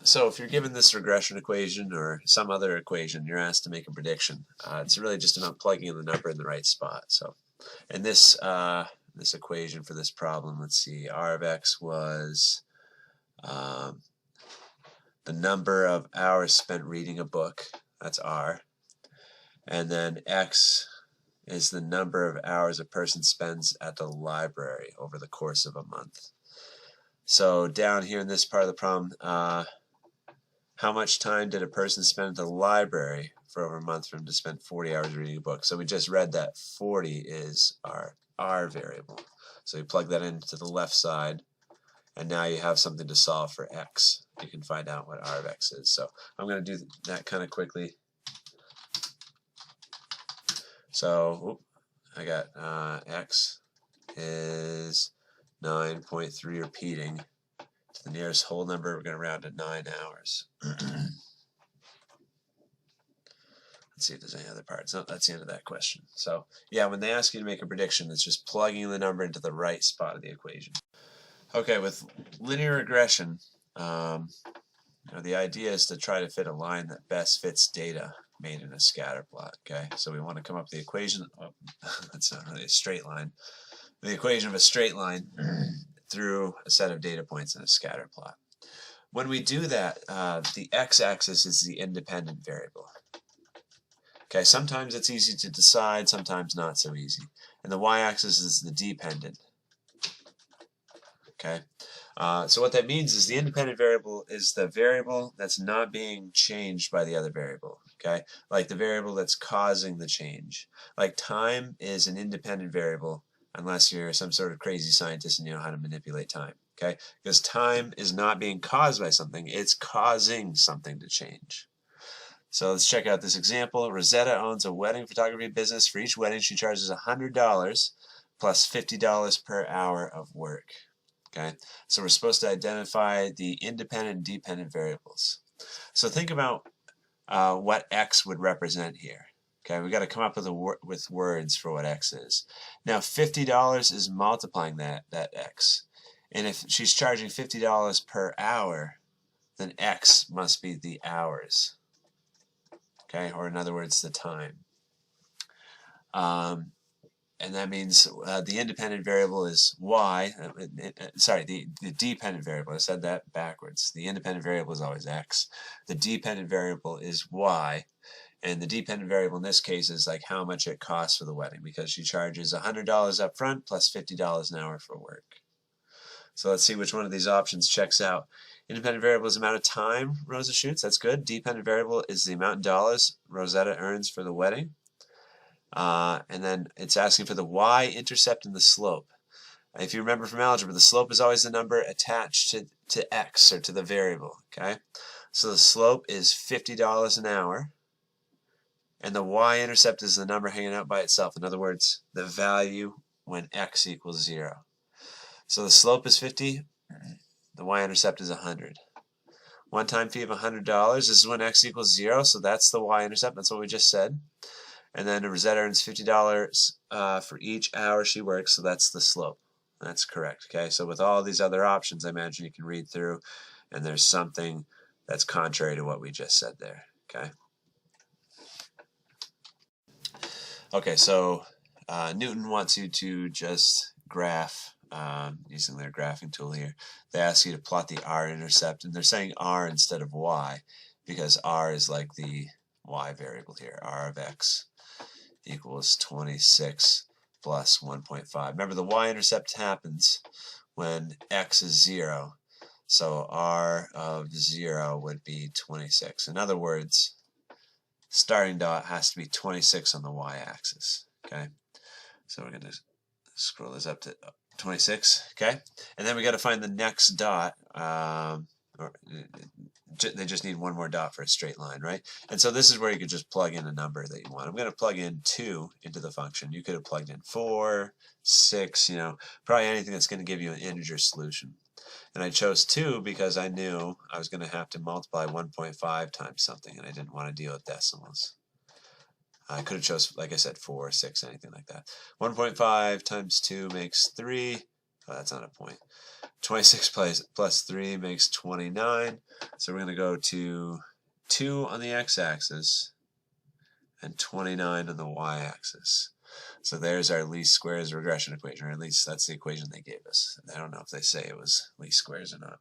So if you're given this regression equation or some other equation, you're asked to make a prediction. It's really just about plugging in the number in the right spot. So in this this equation for this problem, let's see, r of x was the number of hours spent reading a book, that's r, and then x is the number of hours a person spends at the library over the course of a month. So down here in this part of the problem, how much time did a person spend at the library for over a month for him to spend 40 hours reading a book? So we just read that 40 is our r variable. So you plug that into the left side, and now you have something to solve for x. You can find out what r of x is. So I'm going to do that kind of quickly. So I got x is 9.3 repeating to the nearest whole number. We're going to round to 9 hours. Let's see if there's any other parts. No, that's the end of that question. So yeah, when they ask you to make a prediction, it's just plugging the number into the right spot of the equation. Okay, with linear regression, the idea is to try to fit a line that best fits data made in a scatter plot. Okay, so we want to come up with the equation. Oh, that's not really a straight line. The equation of a straight line through a set of data points in a scatter plot. When we do that, the x-axis is the independent variable. Okay, sometimes it's easy to decide, sometimes not so easy. And the y-axis is the dependent. Okay, so what that means is the independent variable is the variable that's not being changed by the other variable. Okay, like the variable that's causing the change. Like time is an independent variable unless you're some sort of crazy scientist and you know how to manipulate time. Okay, because time is not being caused by something, it's causing something to change. So let's check out this example. Rosetta owns a wedding photography business. For each wedding, she charges $100 plus $50 per hour of work. Okay, so we're supposed to identify the independent and dependent variables. So think about what x would represent here. Okay, we got to come up with words for what x is. Now $50 is multiplying that x, and if she's charging $50 per hour, then x must be the hours. Okay, or in other words, the time. And that means the independent variable is y. Sorry, the dependent variable. I said that backwards. The independent variable is always x. The dependent variable is y. And the dependent variable in this case is like how much it costs for the wedding, because she charges $100 up front plus $50 an hour for work. So let's see which one of these options checks out. Independent variable is the amount of time Rosa shoots. That's good. Dependent variable is the amount in dollars Rosetta earns for the wedding. And then it's asking for the y-intercept and the slope. If you remember from algebra, the slope is always the number attached to x, or to the variable. Okay, so the slope is $50 an hour, and the y-intercept is the number hanging out by itself. In other words, the value when x equals 0. So the slope is 50, the y-intercept is 100. One-time fee of $100, this is when x equals 0, so that's the y-intercept, that's what we just said. And then Rosetta earns $50 for each hour she works, so that's the slope. That's correct. Okay, so with all these other options, I imagine you can read through, and there's something that's contrary to what we just said there. Okay. Okay, so Newton wants you to just graph using their graphing tool here. They ask you to plot the r-intercept, and they're saying r instead of y because r is like the y variable here. R of x equals 26 plus 1.5. Remember, the y-intercept happens when x is 0, so r of 0 would be 26. In other words, starting dot has to be 26 on the y-axis. Okay, so we're going to scroll this up to 26. Okay, and then we got to find the next dot. They just need one more dot for a straight line, right? And so this is where you could just plug in a number that you want. I'm going to plug in 2 into the function. You could have plugged in 4, 6, probably anything that's going to give you an integer solution. And I chose 2 because I knew I was going to have to multiply 1.5 times something, and I didn't want to deal with decimals. I could have chose, like I said, 4, 6, anything like that. 1.5 times 2 makes 3. Oh, that's not a point. 26 plus 3 makes 29. So we're going to go to 2 on the x-axis and 29 on the y-axis. So there's our least squares regression equation, or at least that's the equation they gave us. I don't know if they say it was least squares or not.